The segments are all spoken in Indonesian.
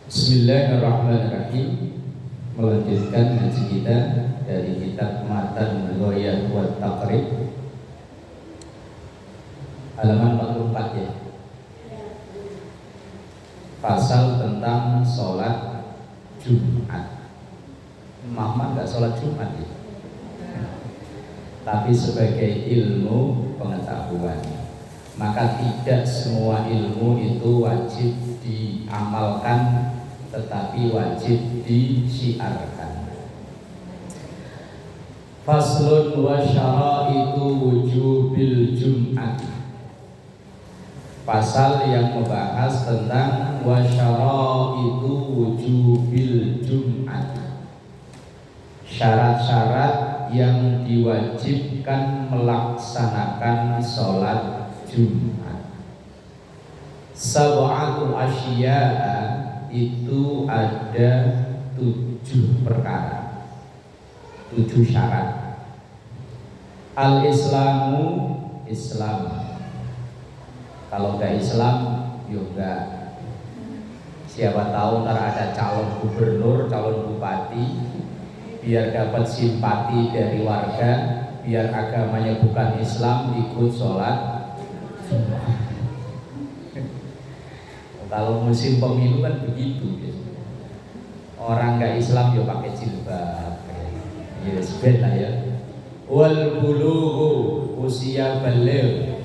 Bismillahirrahmanirrahim. Melanjutkan ngaji kita dari kitab Matan Ghoyah wa Taqrib, halaman 44 ya. Pasal tentang sholat Jumat. Muhammad nggak sholat Jumat ya, tapi sebagai ilmu pengetahuan. Maka tidak semua ilmu itu wajib diamalkan, tetapi wajib disiarkan. Faslun wa syaraitu wujubil Jum'at. Pasal yang membahas tentang wa syaraitu wujubil Jum'at. Syarat-syarat yang diwajibkan melaksanakan sholat Jumat. Sab'atul asya'a, itu ada 7 perkara, 7 syarat. Al-Islamu, Islam. Kalau nggak Islam, juga siapa tahu ntar ada calon gubernur, calon bupati, biar dapat simpati dari warga, biar agamanya bukan Islam, ikut sholat Jumat. Kalau musim pemilu kan begitu ya. Orang nggak Islam ya pakai jilbab, ya sebet lah ya. Wal bulughu, usia baligh.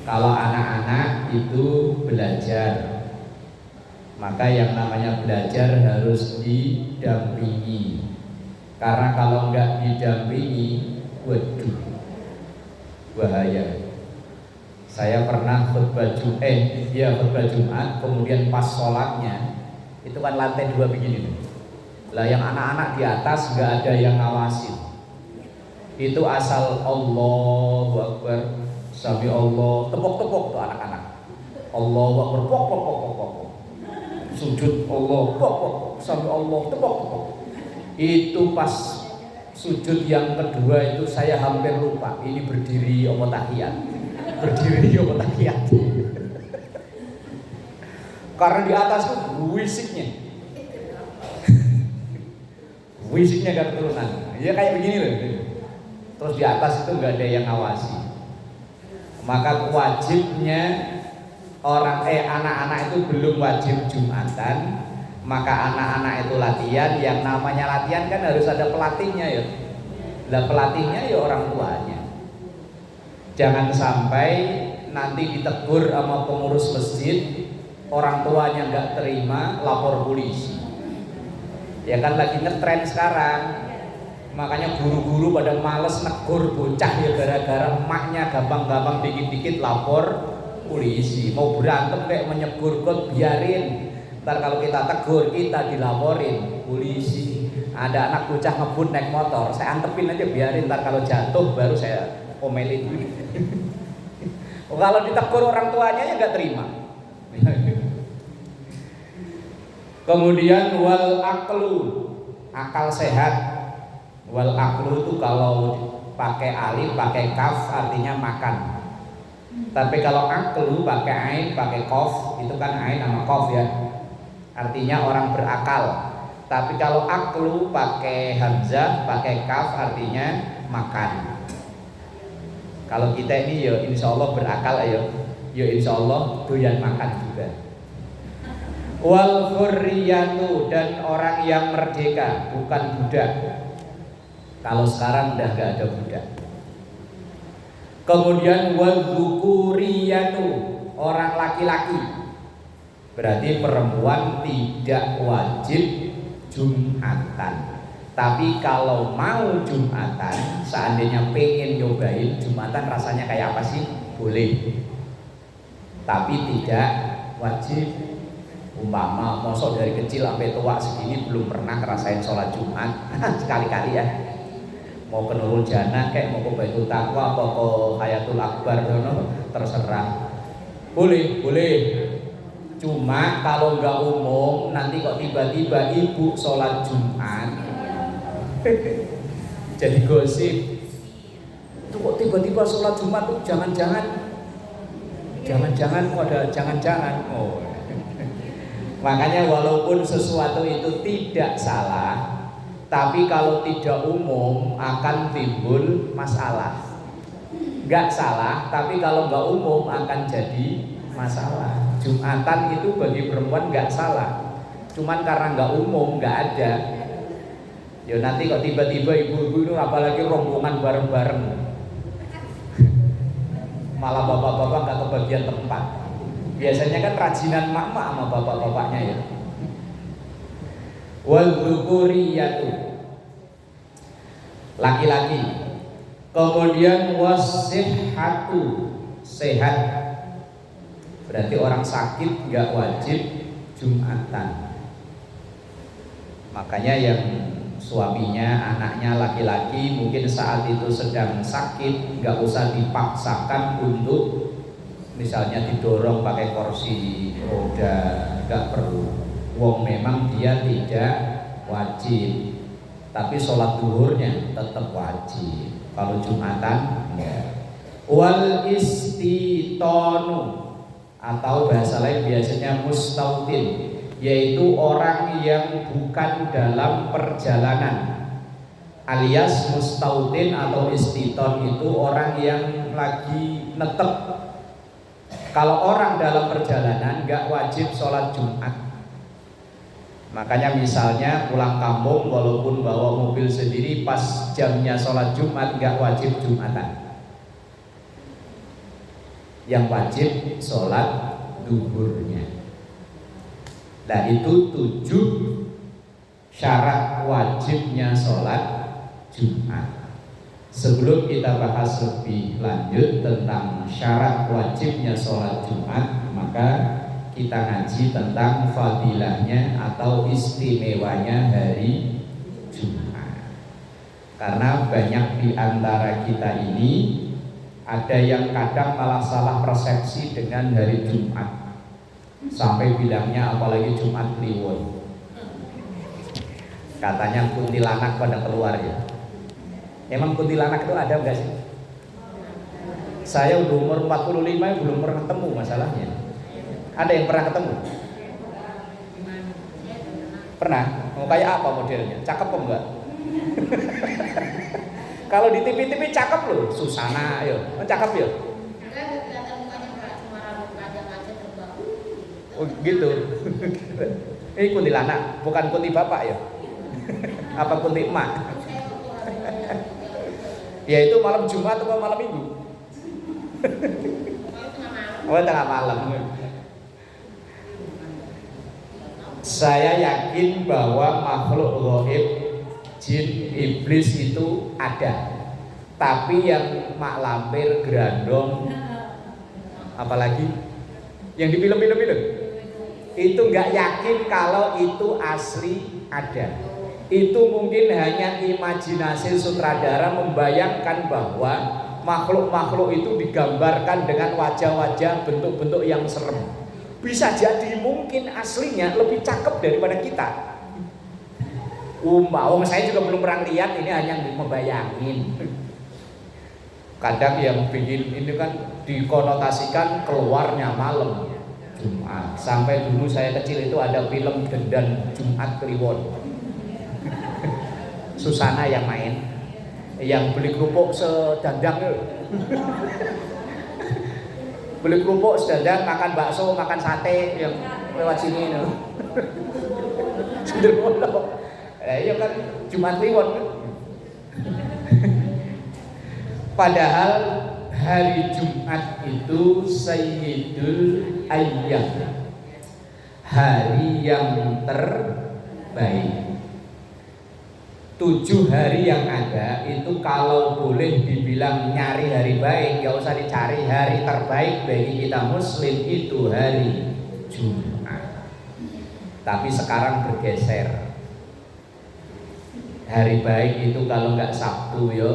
Kalau anak-anak itu belajar, maka yang namanya belajar harus didampingi. Karena kalau nggak didampingi, waduh, bahaya. Saya pernah khutbah Jumat, kemudian pas sholatnya itu kan lantai 2 begini. Lah yang anak-anak di atas nggak ada yang ngawasin. Itu asal Allahu Akbar, sami Allah, tepok-tepok tuh anak-anak. Allahu Akbar, pok. Sujud Allah, pok, sami Allah, tepok. Itu pas sujud yang kedua itu saya hampir lupa. Ini berdiri apa tahiyat? Berdiri apa tahiyat? Karena di atas tuh wisiknya gak keturunan. Ya kayak begini loh. Terus di atas itu nggak ada yang ngawasi. Maka wajibnya anak-anak itu belum wajib Jumatan. Maka anak-anak itu latihan. Yang namanya latihan kan harus ada pelatihnya ya. Lah pelatihnya ya orang tuanya. Jangan sampai nanti ditegur sama pengurus masjid, orang tuanya nggak terima, lapor polisi. Ya kan lagi ngetren sekarang. Makanya guru-guru pada males negur bocah ya, gara-gara emaknya gampang-gampang dikit-dikit lapor polisi. Mau berantem kayak menyegur kok biarin. Ntar kalau kita tegur, kita dilaporin polisi. Ada anak bocah ngebut naik motor, saya antepin aja biarin, ntar kalau jatuh baru saya omelin. Kalau ditegur orang tuanya ya nggak terima. Kemudian wal aklu, akal sehat. Wal aklu itu kalau pakai alif, pakai kaf artinya makan. Tapi kalau aklu pakai ain, pakai kof, itu kan ain sama kof ya. Artinya orang berakal. Tapi kalau aklu pakai hamzah, pakai kaf artinya makan. Kalau kita ini ya insya Allah berakal ya insya Allah doyan makan juga. Wal hurriyatu, dan orang yang merdeka, bukan budak. Kalau sekarang udah gak ada budak. Kemudian wal dzukuriyatu, orang laki-laki. Berarti perempuan tidak wajib Jumatan. Tapi kalau mau Jumatan, seandainya pengen nyobain Jumatan rasanya kayak apa sih? Boleh. Tapi tidak wajib. Umpama mosok dari kecil sampai tua segini belum pernah ngerasain sholat Jumat, sekali-kali ya. Mau ke Nurul Jannah kayak mau ke Baitul Taqwa apa ke Hayatul Akbar, terserah. Boleh. Cuma kalau nggak umum, nanti kok tiba-tiba ibu sholat Jumat jadi gosip. Itu kok tiba-tiba sholat Jumat tuh jangan-jangan kok ada jangan-jangan. Makanya walaupun sesuatu itu tidak salah, tapi kalau tidak umum akan timbul masalah. Nggak salah, tapi kalau nggak umum akan jadi masalah. Jumatan itu bagi perempuan nggak salah, cuman karena nggak umum, nggak ada. Ya nanti kok tiba-tiba ibu-ibu itu apalagi rombongan bareng-bareng, malah bapak-bapak nggak kebagian tempat. Biasanya kan rajinan mak-mak sama bapak-bapaknya ya. Wal dzukuriyatu, laki-laki. Kemudian wasihhatu, sehat. Berarti orang sakit nggak wajib Jumatan. Makanya yang suaminya, anaknya laki-laki mungkin saat itu sedang sakit, nggak usah dipaksakan untuk misalnya didorong pakai kursi roda, nggak perlu. Wong memang dia tidak wajib, tapi sholat duhurnya tetap wajib. Kalau Jumatan enggak. Wal istitonu, atau bahasa lain biasanya mustautin, yaitu orang yang bukan dalam perjalanan. Alias mustautin atau istiton itu orang yang lagi netep. Kalau orang dalam perjalanan nggak wajib sholat Jumat. Makanya misalnya pulang kampung walaupun bawa mobil sendiri, pas jamnya sholat Jumat nggak wajib Jumatan. Yang wajib sholat duhurnya. Nah itu 7 syarat wajibnya sholat Jumat. Sebelum kita bahas lebih lanjut tentang syarat wajibnya sholat Jumat, maka kita ngaji tentang fadilahnya atau istimewanya hari Jumat. Karena banyak di antara kita ini ada yang kadang malah salah persepsi dengan hari Jumat, sampai bilangnya apalagi Jumat Kliwon, katanya kuntilanak pada keluar ya. Emang kuntilanak itu ada enggak sih? Saya udah umur 45 belum pernah ketemu masalahnya. Ada yang pernah ketemu? Pernah? Mau kayak apa modelnya? Cakep kok enggak? Kalau di TV-TV cakep loh, Susana ayo. Cakep ya? Oh gitu. Ini kuntilanak, bukan kunti bapak ya? Apa kunti emak? Ya itu malam Jumat atau malam Minggu? Oh tengah malam. Saya yakin bahwa makhluk gaib, jin, iblis itu ada. Tapi yang mak lampir, gerandong, apalagi yang di film-film itu nggak yakin kalau itu asli ada. Itu mungkin hanya imajinasi sutradara membayangkan bahwa makhluk-makhluk itu digambarkan dengan wajah-wajah, bentuk-bentuk yang serem. Bisa jadi mungkin aslinya lebih cakep daripada kita. Saya juga belum pernah lihat, ini hanya membayangin. Kadang yang bikin ini kan dikonotasikan keluarnya malam Jumat. Sampai dulu saya kecil itu ada film Dendan Jumat Kliwon. Susana yang main, yang beli kerupuk sedandang. Beli kerupuk sedandang, makan bakso, makan sate yang lewat sini itu. Sedermono. Iya kan Jumat Kliwon kan. Padahal hari Jumat itu Sayyidul Ayyam, hari yang terbaik. 7 hari yang ada itu kalau boleh dibilang nyari hari baik, gak usah dicari. Hari terbaik bagi kita muslim itu hari Jumat. Tapi sekarang bergeser. Hari baik itu kalau nggak Sabtu ya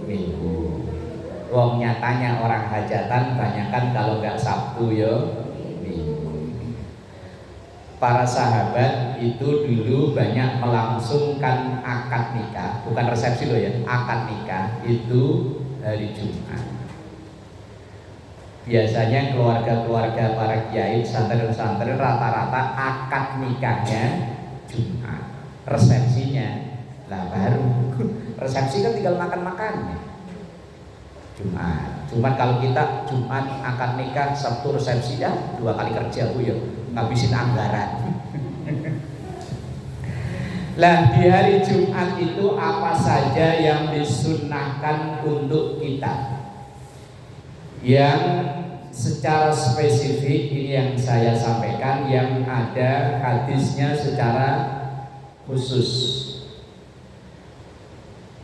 Minggu. Wong nyatanya orang hajatan banyakan kalau nggak Sabtu ya Minggu. Para sahabat itu dulu banyak melangsungkan akad nikah, bukan resepsi loh ya, akad nikah itu hari Jumat. Biasanya keluarga-keluarga para kiai, santri-santri rata-rata akad nikahnya Jumat, resepsinya lah baru. Resepsi kan tinggal makan-makannya Jumat. Cuma kalau kita Jumat akad nikah, Sabtu resepsi, ya 2 kali kerja Bu ya, ngabisin anggaran. Lah di hari Jumat itu apa saja yang disunnahkan untuk kita? Yang secara spesifik ini yang saya sampaikan, yang ada hadisnya secara khusus.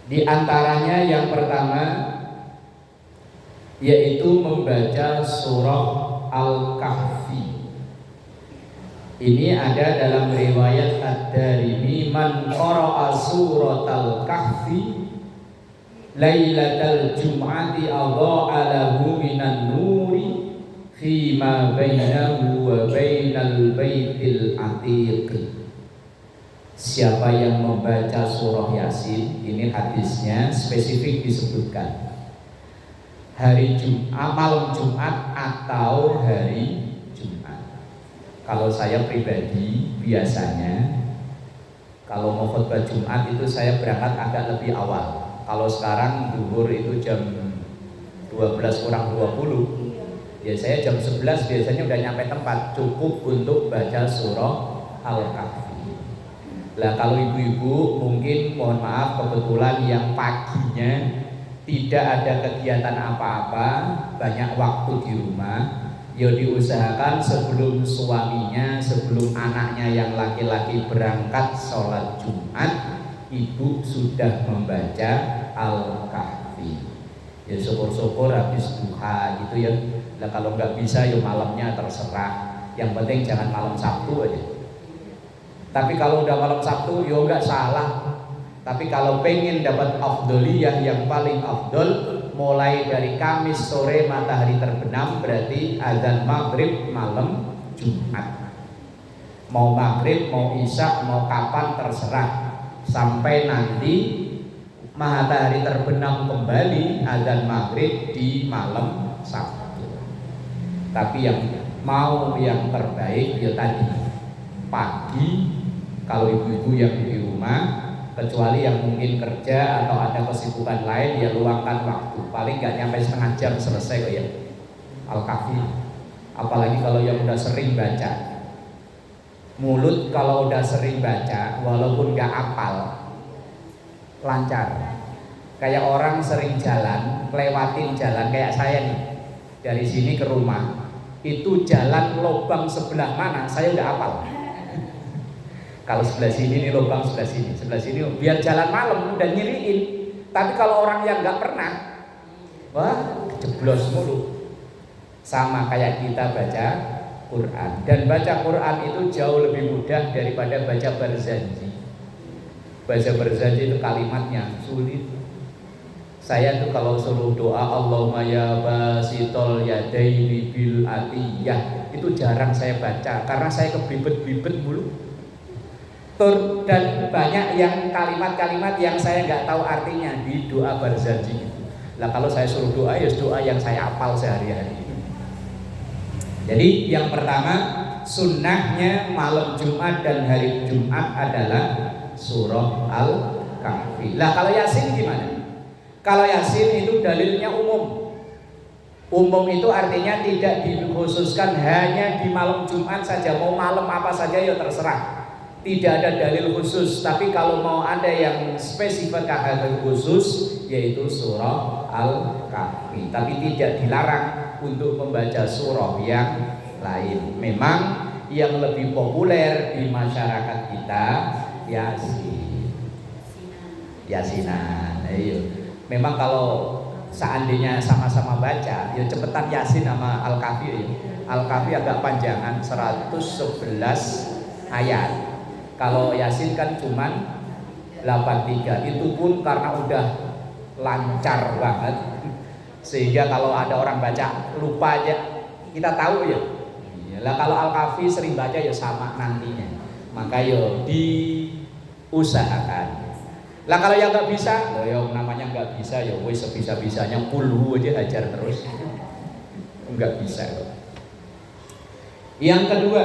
Di antaranya yang pertama yaitu membaca surah Al-Kahfi. Ini ada dalam riwayat Ad-Darimi, man qara'a suratal kahfi lailatal jum'ati adha'a lahu minan nuri fi ma bainahu wa bainal baitil atiq. Siapa yang membaca surah Yasin, ini hadisnya spesifik disebutkan hari Jumat, malam Jumat atau hari Jumat. Kalau saya pribadi biasanya kalau mau khutbah Jumat itu saya berangkat agak lebih awal. Kalau sekarang zuhur itu jam 12 kurang 20, ya saya jam 11 biasanya udah nyampe tempat, cukup untuk baca surah Al-Kahfi. Lah kalau ibu-ibu mungkin mohon maaf kebetulan yang paginya tidak ada kegiatan apa-apa, banyak waktu di rumah, ya diusahakan sebelum suaminya, sebelum anaknya yang laki-laki berangkat sholat Jumat, ibu sudah membaca Al-Kahfi. Ya syukur-syukur habis duha gitu ya. Nah kalau nggak bisa ya malamnya terserah. Yang penting jangan malam Sabtu aja. Tapi kalau udah malam Sabtu ya nggak salah. Tapi kalau pengen dapat afdoliyah yang paling afdol, mulai dari Kamis sore matahari terbenam berarti azan maghrib malam Jumat. Mau maghrib, mau isya, mau kapan terserah. Sampai nanti matahari terbenam kembali azan maghrib di malam Sabtu. Tapi yang mau yang terbaik ya tadi pagi, kalau ibu-ibu yang di rumah, kecuali yang mungkin kerja atau ada kesibukan lain, ya luangkan waktu. Paling nggak nyampe setengah jam selesai kok ya Al-Kahfi. Apalagi kalau yang udah sering baca. Mulut kalau udah sering baca, walaupun nggak hafal, lancar. Kayak orang sering jalan, lewatin jalan kayak saya nih, dari sini ke rumah, itu jalan lubang sebelah mana saya udah hafal. Kalau sebelah sini nih lubang, sebelah sini biar jalan malam udah nyiriin. Tapi kalau orang yang nggak pernah, wah jeblos mulu. Sama kayak kita baca Quran, dan baca Quran itu jauh lebih mudah daripada baca Barzanji. Baca Barzanji itu kalimatnya sulit. Saya tuh kalau suruh doa Allahumma ya basitol yadaini bil atiyah, itu jarang saya baca karena saya kebibet-bibet mulu. Dan banyak yang kalimat-kalimat yang saya nggak tahu artinya di doa Barzanji. Lah kalau saya suruh doa ya doa yang saya hafal sehari-hari. Jadi yang pertama sunnahnya malam Jumat dan hari Jumat adalah surah Al-Kahfi. Lah kalau Yasin gimana? Kalau Yasin itu dalilnya umum. Umum itu artinya tidak dikhususkan hanya di malam Jumat saja, mau malam apa saja ya terserah. Tidak ada dalil khusus, tapi kalau mau ada yang spesifik hadis khusus yaitu surah Al-Kahfi. Tapi tidak dilarang untuk membaca surah yang lain. Memang yang lebih populer di masyarakat kita Yasin. Yasinan. Ayo. Memang kalau seandainya sama-sama baca, ya cepetan Yasin sama Al-Kahfi ya. Al-Kahfi agak panjangan 111 ayat. Kalau Yasin kan cuman 83, itu pun karena udah lancar banget sehingga kalau ada orang baca lupa aja kita tahu ya. Lah kalau Al-Kahfi sering baca ya sama nantinya. Maka yo diusahakan. Lah kalau yang nggak bisa, yo namanya nggak bisa ya wis sebisa-bisanya puluh aja hajar terus. Enggak bisa. Yang kedua,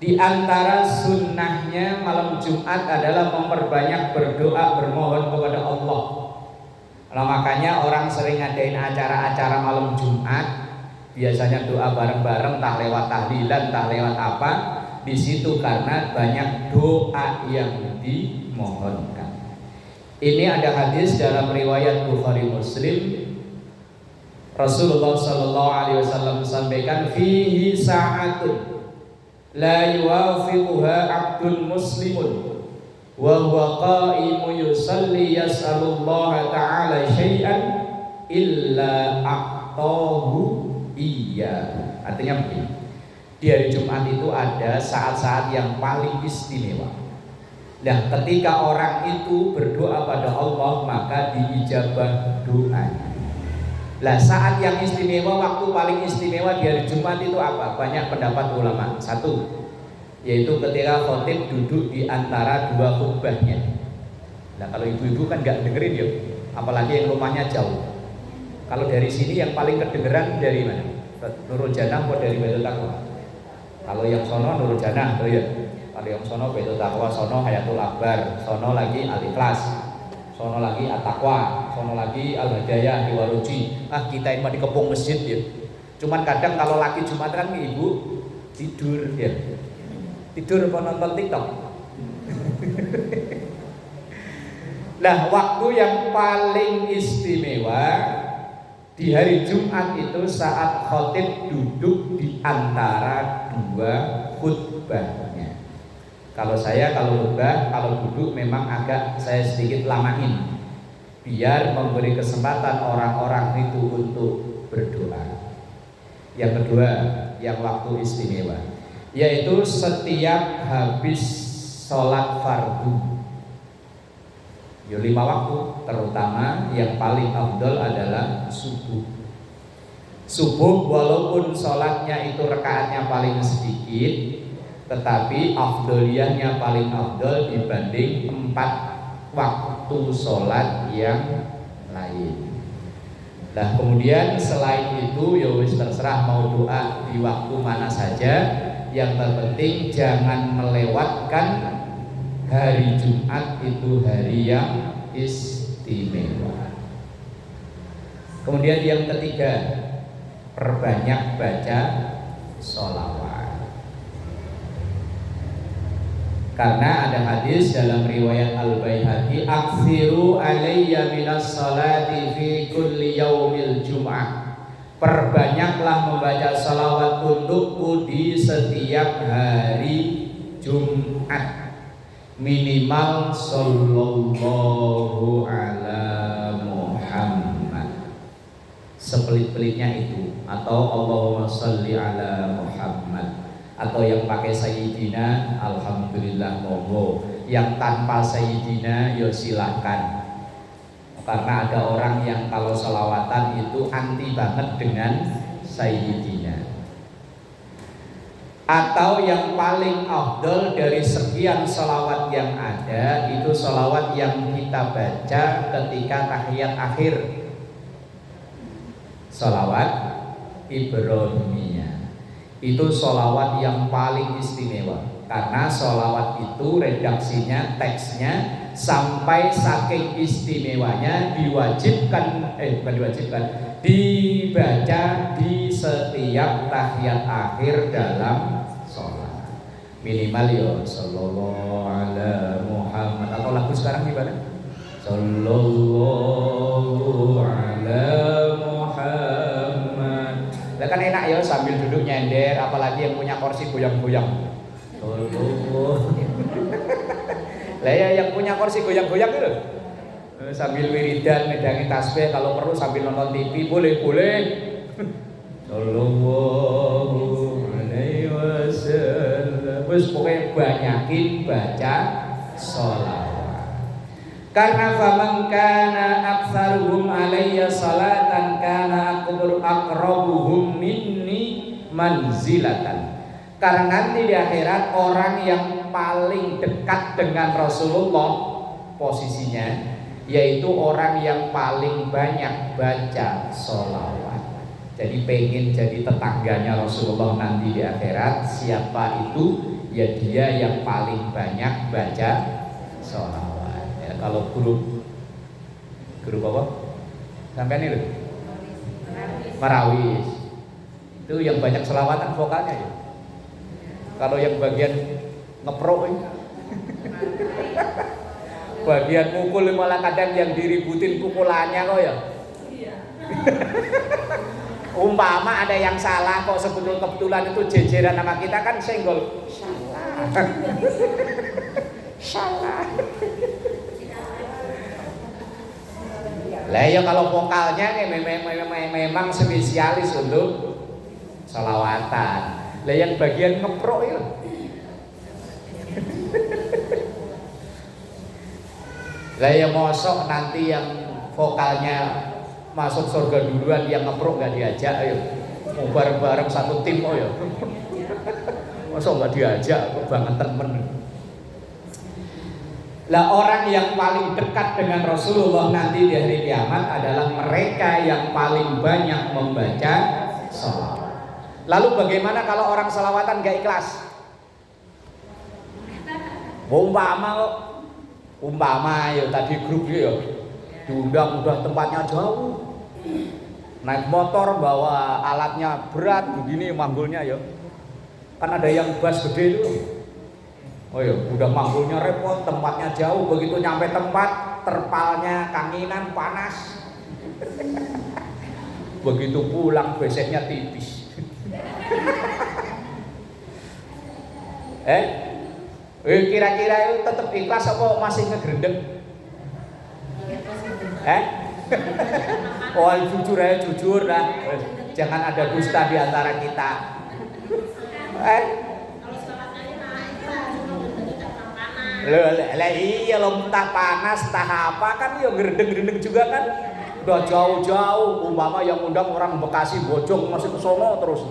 di antara sunnahnya malam Jumat adalah memperbanyak berdoa, bermohon kepada Allah. Nah, makanya orang sering ngadain acara-acara malam Jumat, biasanya doa bareng-bareng, entah lewat tahlilan, entah lewat apa. Di situ karena banyak doa yang dimohonkan. Ini ada hadis dalam riwayat Bukhari Muslim. Rasulullah Sallallahu Alaihi Wasallam sampaikan, fihi sa'atun la yuwafiquha abdun muslimun wa huwa qa'imu yusalli yas'alullaha ta'ala syai'an illa a'tahu iya. Artinya begini, di hari Jumat itu ada saat-saat yang paling istimewa. Nah, ketika orang itu berdoa pada Allah, maka diijabah doanya. Lah, saat yang istimewa, waktu paling istimewa di hari Jumat itu apa? Banyak pendapat ulama. Satu, yaitu ketika khotib duduk di antara dua khutbahnya. Nah, kalau ibu-ibu kan nggak dengerin ya, apalagi yang rumahnya jauh. Kalau dari sini yang paling kedengeran dari mana? Nurul Janah atau dari Baitul Taqwa? Kalau yang sono Nurul Janah, tuh ya. Kalau yang sono Baitul Taqwa, sono Hayatul Akbar, sono lagi Al-Ikhlas, sono lagi At-Taqwa, sono lagi Al-Hidayah di Waruji. Kita ini mah dikepung masjid ya. Cuman kadang kalau lagi Jumat kan ibu tidur ya. Tidur apa nonton TikTok. Nah, waktu yang paling istimewa di hari Jumat itu saat khotib duduk di antara dua khutbahnya. Kalau khutbah, kalau duduk memang agak saya sedikit lamain, biar memberi kesempatan orang-orang itu untuk berdoa. Yang kedua, yang waktu istimewa, yaitu setiap habis sholat fardu. 5 waktu, terutama yang paling afdol adalah subuh. Subuh walaupun sholatnya itu rakaatnya paling sedikit, tetapi afdoliyahnya paling afdol dibanding 4 waktu sholat yang lain. Nah, kemudian selain itu ya wis terserah mau doa di waktu mana saja. Yang terpenting jangan melewatkan hari Jumat itu hari yang istimewa. Kemudian yang ketiga, perbanyak baca sholawat. Karena ada hadis dalam riwayat Al-Baihaqi, aksiru alayya minas salati fi kulli yaumil jum'ah. Perbanyaklah membaca salawat untukku di setiap hari Jumat. Minimal sallallahu ala Muhammad. Sepelit-pelitnya itu, atau Allahumma salli ala Muhammad, atau yang pakai Sayyidina alhamdulillah monggo, yang tanpa Sayyidina ya silahkan. Karena ada orang yang kalau selawatan itu anti banget dengan Sayyidina. Atau yang paling afdol dari sekian sholawat yang ada, itu sholawat yang kita baca ketika tahiyat akhir, sholawat Ibrahimiyah. Itu sholawat yang paling istimewa, karena sholawat itu redaksinya, teksnya sampai saking istimewanya dibaca di setiap tahiyat akhir dalam sholat. Minimal ya sallallahu ala Muhammad, atau lagu sekarang gimana? Sallallahu ala Muhammad. Lah kan enak ya sambil duduk nyender, apalagi yang punya kursi goyang-goyang. Lah ya yang punya kursi goyang-goyang itu sambil wiridan medangin tasbih, kalau perlu sambil nonton TV boleh. Sallallahu alaihi wasallam. Wis pokoknya banyakin baca sholawat. Karena faman kana aktsaruhum alayya salatan kana aqrabuhum minni manzilatan. Karena nanti di akhirat orang yang paling dekat dengan Rasulullah posisinya, yaitu orang yang paling banyak baca sholawat. Jadi pengen jadi tetangganya Rasulullah nanti di akhirat. Siapa itu? Ya dia yang paling banyak baca sholawat. Ya, kalau grup apa? Sampai ini loh. Marawis. Itu yang banyak sholawatan vokalnya ya. Kalau yang bagian ngeprok ini. Bagian mukul malah kadang yang diributin pukulannya kok ya. Umpama ada yang salah kok kebetulan itu jejeran sama kita kan senggol. Salah. Lah ya kalau vokalnya memang spesialis untuk sholawatan. Lah yang bagian ngeprok ya. Lah ya mosok nanti yang vokalnya masuk surga duluan, yang ngeprok nggak diajak, ayo mau bareng-bareng satu tim ya. Mosok nggak diajak, kebangetan men. Lah orang yang paling dekat dengan Rasulullah nanti di hari kiamat adalah mereka yang paling banyak membaca sholawat. Lalu bagaimana kalau orang sholawatan gak ikhlas? Umpama ya tadi grup ya diundang udah tempatnya jauh, naik motor bawa alatnya berat begini manggulnya ya, kan ada yang bass gede itu. Oh ya, udah manggulnya repot, tempatnya jauh, begitu nyampe tempat terpalnya kanginan panas. Begitu pulang beseknya tipis. Kira-kira itu tetap ikhlas apa masih ngegrendeng? Oh jujur aja, jujur dah. Jangan ada dusta di antara kita. Iya lo entah panas, entah apa kan ya gerendeng-gerendeng juga kan. Udah jauh-jauh, umpama yang undang orang Bekasi Bojong masih ke sono terus.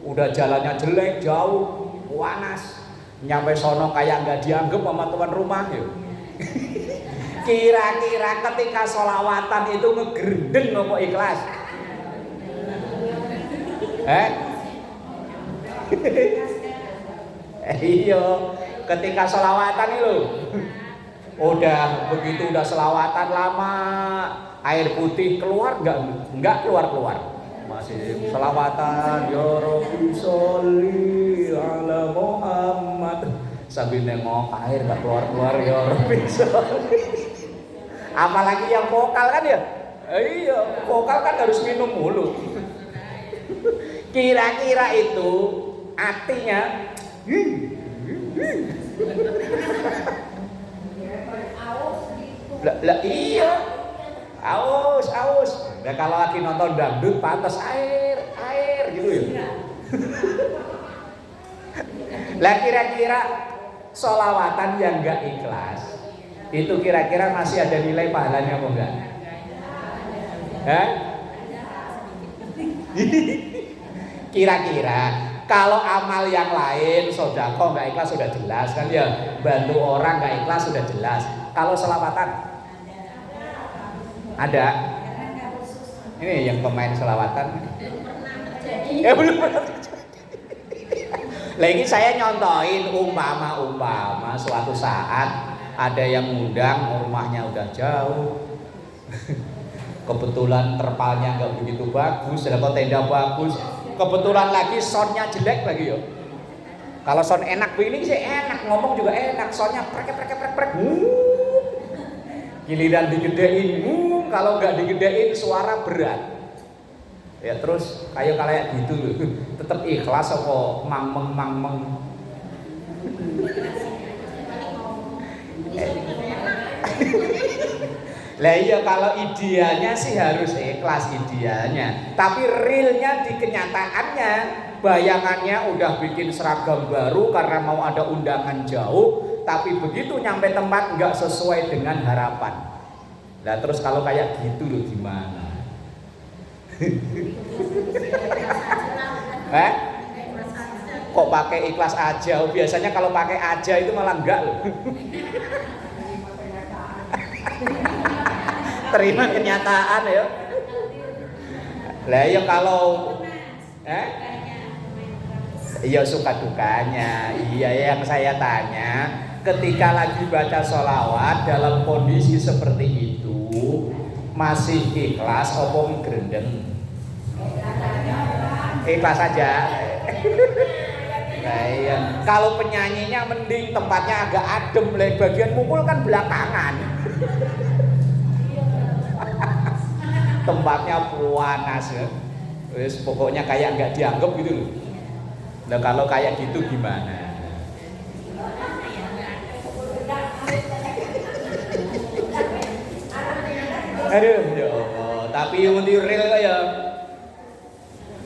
Udah jalannya jelek, jauh, panas. Nyampe sono kayak nggak dianggap sama tuan rumah ya. Kira-kira ketika sholawatan itu ngegerendeng apa ikhlas? Iya, ketika sholawatan itu udah begitu udah sholawatan lama, air putih keluar nggak keluar masih sholawatan ya Rabbi sholli ala Muhammad sambil nengok air nggak keluar ya Rabbi sholli. Apalagi yang vokal kan ya, iya vokal kan harus minum mulu. Kira-kira itu artinya lah iya aus. Nah kalau lagi nonton dangdut pantas air gitu ya. Lah kira-kira sholawatan yang enggak ikhlas itu kira-kira masih ada nilai pahalanya apa enggak? Kira-kira kalau amal yang lain sedekah enggak ikhlas sudah jelas kan ya, bantu orang enggak ikhlas sudah jelas. Kalau sholawatan ada. Ini yang pemain sholawatan. Belum pernah terjadi. Lagi saya nyontoin umpama suatu saat ada yang ngundang, rumahnya udah jauh. Kebetulan terpalnya nggak begitu bagus, ada tenda bagus. Kebetulan lagi soundnya jelek lagi yo. Kalau sound enak begini sih enak, ngomong juga enak, soundnya prek. Giliran digedein, kalau nggak digedein suara berat. Ya terus kayak gitu loh. Tetap ikhlas apa mangmeng. Lah iya kalau idealnya sih harus ikhlas idealnya. Tapi realnya di kenyataannya bayangannya udah bikin seragam baru karena mau ada undangan jauh. Tapi begitu nyampe tempat nggak sesuai dengan harapan. Nah terus kalau kayak gitu loh gimana? Kok pakai ikhlas aja? Biasanya kalau pakai aja itu malah enggak loh. Terima kenyataan ya. Lah ya kalau iya suka dukanya. Iya yang saya tanya, ketika lagi baca sholawat dalam kondisi seperti itu masih ikhlas apa ngrendeng? Ikhlas saja. Nah, iya. Kalau penyanyinya mending tempatnya agak adem, bagian mukul kan belakangan. Tempatnya panas ya. Wis pokoknya kayak nggak dianggap gitu loh. Nah kalau kayak gitu gimana? Aduh ya Allah, tapi yang real ya.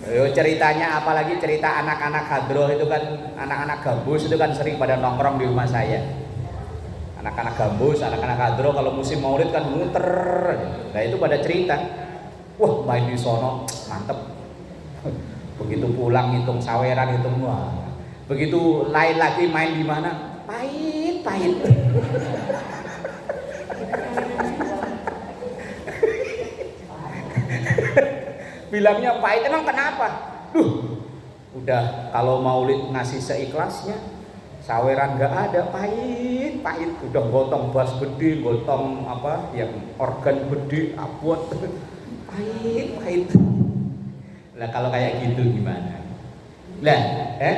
Ceritanya apalagi cerita anak-anak hadroh itu kan, anak-anak gambus itu kan sering pada nongkrong di rumah saya. Anak-anak gambus, anak-anak hadroh kalau musim maulid kan muter. Nah itu pada cerita, wah main di sono mantep. Begitu pulang hitung saweran, hitung wah. Begitu lain lagi main di mana? Pahit. Bilangnya pahit, emang kenapa? Udah kalau maulid ngasih seikhlasnya, saweran nggak ada, pahit. Udah gotong bass gede, gotong apa yang organ gede, abot, pahit. Lah kalau kayak gitu gimana? Lah iya.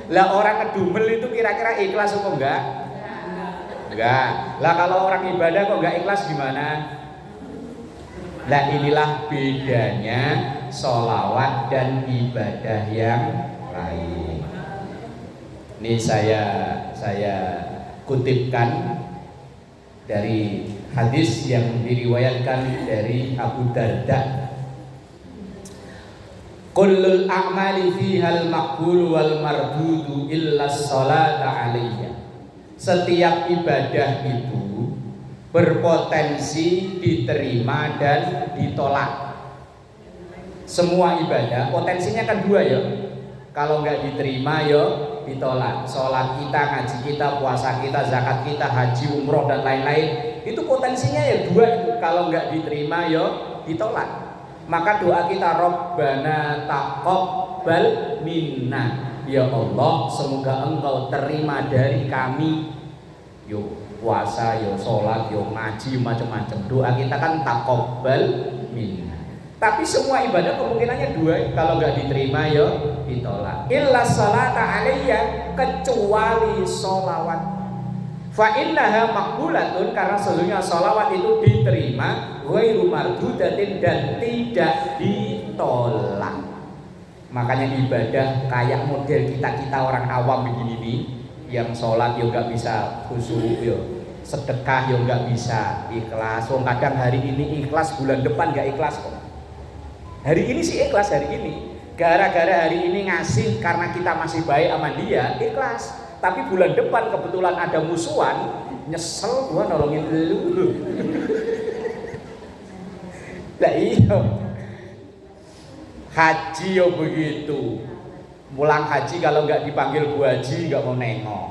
Lah orang ngedumel itu kira-kira ikhlas apa enggak? Enggak. Lah kalau orang ibadah kok enggak ikhlas gimana? Nah inilah bedanya sholawat dan ibadah yang lain. Ini saya kutipkan dari hadis yang diriwayatkan dari Abu Darda. Kullul a'mali fihal maqbul wal mardudu illa sholata alaiya. Setiap ibadah itu berpotensi diterima dan ditolak. Semua ibadah potensinya kan dua ya. Kalau nggak diterima ya ditolak. Sholat kita, ngaji kita, puasa kita, zakat kita, haji, umroh dan lain-lain itu potensinya ya dua itu. Kalau nggak diterima ya ditolak. Maka doa kita Rabbana taqabbal minna. Ya Allah, semoga Engkau terima dari kami. Yo puasa, yo sholat, yo ngaji, macam-macam. Doa kita kan taqabbal minna. Tapi semua ibadah kemungkinannya dua. Kalau nggak diterima yo ditolak. Illa sholata alaiya, kecuali sholawat. Fa innaha maqbulatun, karena sesungguhnya sholawat itu diterima, ghairu mardudatin, dan tidak ditolak. Makanya ibadah kayak model kita orang awam begini nih, yang sholat yo nggak bisa khusyuk, yo sedekah yo nggak bisa ikhlas. Kadang hari ini ikhlas, bulan depan nggak ikhlas kok. Hari ini sih ikhlas, hari ini gara-gara hari ini ngasih karena kita masih baik sama dia, ikhlas. Tapi bulan depan kebetulan ada musuhan, nyesel gua nolongin lu. Lah iya. Haji yo begitu. Pulang haji kalau nggak dipanggil Bu Haji nggak mau nengok.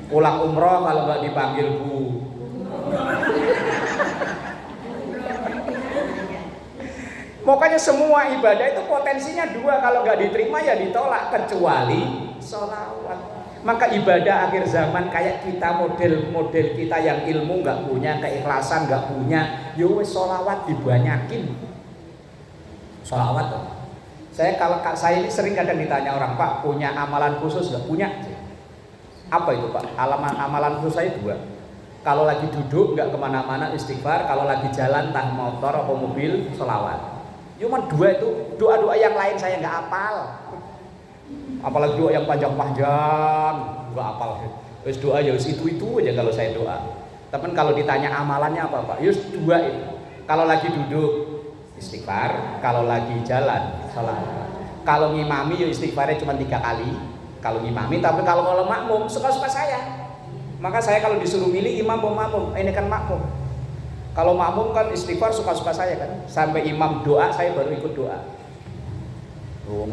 Pulang umroh kalau nggak dipanggil Bu. Makanya semua ibadah itu potensinya dua, kalau nggak diterima ya ditolak, kecuali sholawat. Maka ibadah akhir zaman kayak kita, model kita yang ilmu nggak punya, keikhlasan nggak punya, yo sholawat dibanyakin. Sholawat tuh. Saya ini sering kadang ditanya orang, Pak punya amalan khusus nggak? Punya. Apa itu Pak? Amalan khusus saya dua. Kalau lagi duduk nggak kemana-mana istighfar, kalau lagi jalan entah motor atau mobil sholawat. Cuma dua itu, doa-doa yang lain saya nggak hafal. Apalagi doa yang panjang-panjang nggak hafal. Terus doa ya itu aja kalau saya doa. Tapi kalau ditanya amalannya apa Pak? Yus dua itu. Kalau lagi duduk istighfar, kalau lagi jalan sholawat. Kalau ngimami ya istighfarnya cuma 3 kali. Kalau ngimami, tapi kalau makmum suka-suka saya. Maka saya kalau disuruh milih imam atau makmum, ini kan makmum. Kalau makmum kan istighfar suka-suka saya kan. Sampai imam doa saya baru ikut doa.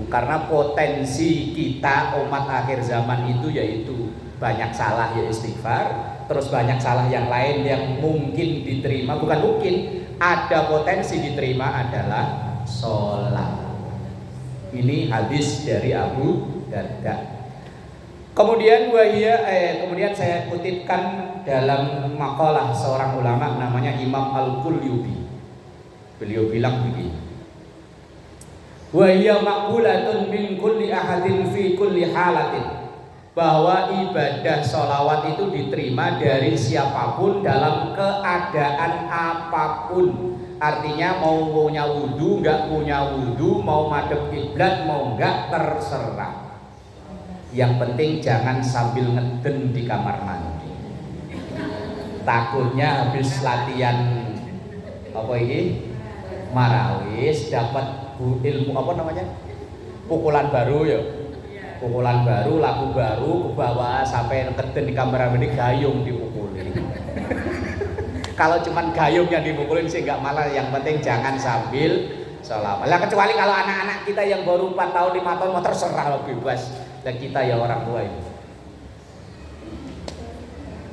Karena potensi kita umat akhir zaman itu yaitu banyak salah ya istighfar, terus banyak salah yang lain yang mungkin diterima, bukan mungkin, ada potensi diterima adalah sholat. Ini hadis dari Abu Darda. Kemudian kemudian saya kutipkan dalam makalah seorang ulama namanya Imam Al-Qulyubi. Beliau bilang begini, wa hiya maqbulatun min kulli ahadin fi kulli halatin, bahwa ibadah sholawat itu diterima dari siapapun dalam keadaan apapun. Artinya mau punya wudhu, nggak punya wudhu, mau madhep kiblat, mau nggak, terserah. Yang penting jangan sambil ngeden di kamar mandi. Takutnya habis latihan apa ini marawis dapat ilmu apa namanya, pukulan baru ya, pukulan baru, lagu baru ke bawah sampai ngeden di kamar mandi, gayung dipukulin. Kalau cuman gayung yang dipukulin sih nggak malah, yang penting jangan sambil sholawat. Lah kecuali kalau anak-anak kita yang baru 4 tahun 5 tahun mau terserah, bebas. Dan kita ya orang tua itu.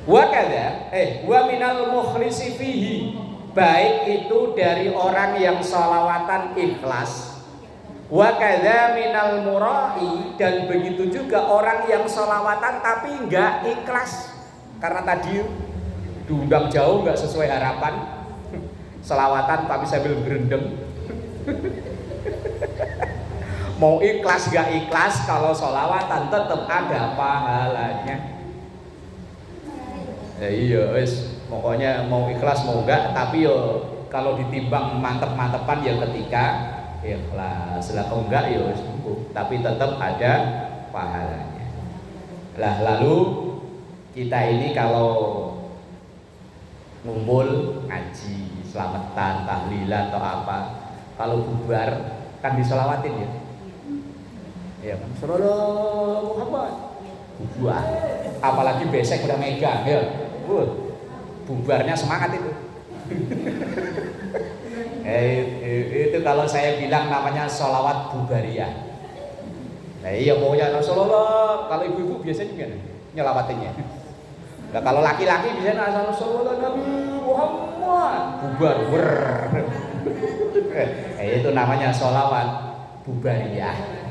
Wa kada wa minal mukhlisi fihi, baik itu dari orang yang sholawatan ikhlas. Wa kada minal murai, dan begitu juga orang yang sholawatan tapi enggak ikhlas. Karena tadi diundang jauh enggak sesuai harapan. Sholawatan tapi sambil berendam. Mau ikhlas gak ikhlas, kalau sholawatan tetap ada pahalanya. Ya iya wis, pokoknya mau ikhlas mau enggak, tapi yo kalau ditimbang mantep-mantepan ya ketika ikhlas. Lah kalau enggak ya wis cukup, tapi tetap ada pahalanya. Lah lalu kita ini kalau ngumpul ngaji, selamatan, tahlilan atau apa, kalau bubar kan disolawatin ya. Ya, sallallahu Muhammad. Bubar. Apalagi besek udah megang ya. Bubarnya semangat itu. Itu kalau saya bilang namanya sholawat bubariyah. Nah iya pokoknya Rasulullah. Kalau ibu-ibu biasanya gimana nyelawatinnya? Nah kalau laki-laki biasanya sallallahu Nabi Muhammad, bubar. Itu namanya sholawat bubariyah.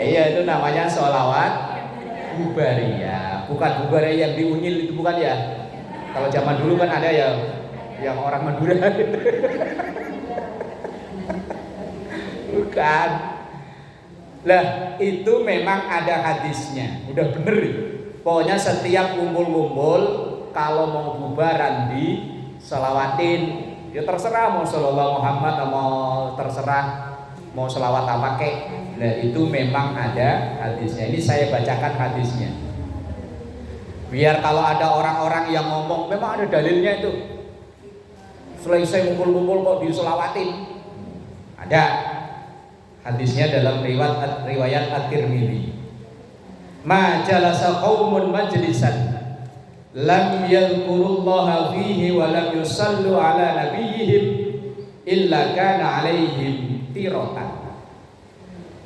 Iya itu namanya sholawat bubariyah, bukan bubariyah yang diunyil itu, bukan ya. Kalau zaman dulu kan ada yang orang Madura gitu. Bukan. Lah itu memang ada hadisnya, udah bener itu. Pokoknya setiap ngumpul-ngumpul kalau mau bubaran di sholawatin. Ya terserah mau sallallahu Muhammad, mau terserah mau selawat apa kek. Nah itu memang ada hadisnya. Ini saya bacakan hadisnya. Biar kalau ada orang-orang yang ngomong memang ada dalilnya itu. Selesai ngumpul-ngumpul kok diselawatin. Ada hadisnya dalam riwayat At-Tirmidzi. Ma jalasa qaumun majlisan lam yadhkurullaha fihi wa lam yusallu ala nabiyihim illa kana alaihim tiratan.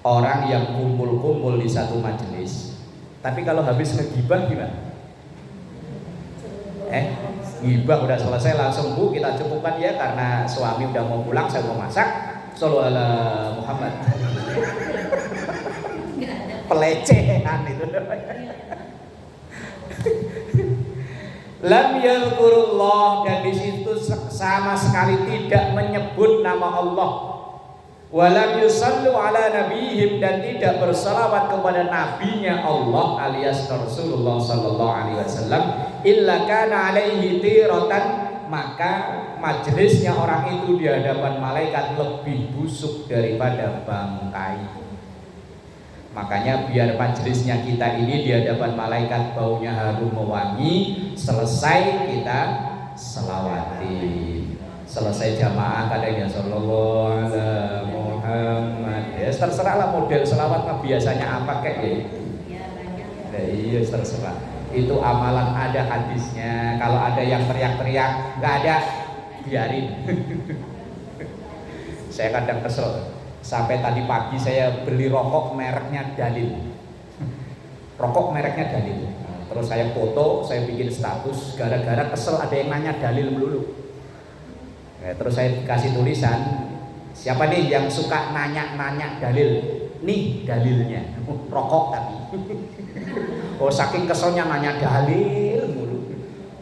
Orang yang kumpul-kumpul di satu majelis, tapi kalau habis ngegibah gimana? Gibah udah selesai langsung Bu kita cukupkan ya karena suami udah mau pulang, saya mau masak. Sallallahu ala Muhammad. Pelecehan itu namanya. Lam yadhkurullah, dan di situ sama sekali tidak menyebut nama Allah. Walam yusallu ala nabihim, dan tidak bersalawat kepada nabinya Allah alias Rasulullah sallallahu alaihi wasallam, illa kana alaihi tiratan, maka majelisnya orang itu di hadapan malaikat lebih busuk daripada bangkai. Makanya biar majelisnya kita ini di hadapan malaikat baunya harum mewangi, selesai kita selawati. Selesai jamaah kadangnya sallallahu alaihi Muhammad. Ya terserahlah model selawat mah biasanya apa kayak gitu. Ya iya terserah. Itu amalan ada hadisnya. Kalau ada yang teriak-teriak, nggak ada, biarin. Saya kadang kesel. Sampai tadi pagi saya beli rokok mereknya Dalil. Rokok mereknya Dalil. Terus saya foto, saya bikin status, gara-gara kesel ada yang nanya dalil melulu. Terus saya kasih tulisan, siapa nih yang suka nanya-nanya dalil? Nih dalilnya, rokok tapi. Oh saking keselnya nanya dalil mulu.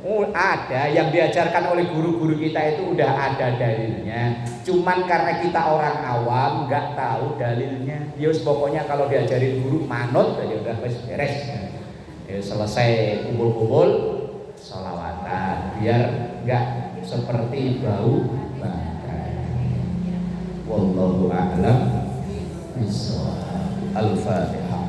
Oh ada yang diajarkan oleh guru-guru kita itu udah ada dalilnya. Cuman karena kita orang awam nggak tahu dalilnya. Yus pokoknya kalau diajarin guru manut aja udah beres. Ya, selesai kumpul-kumpul sholawatan biar nggak seperti bau bakar. Wallahu a'lam bishawab. Al-Fatihah.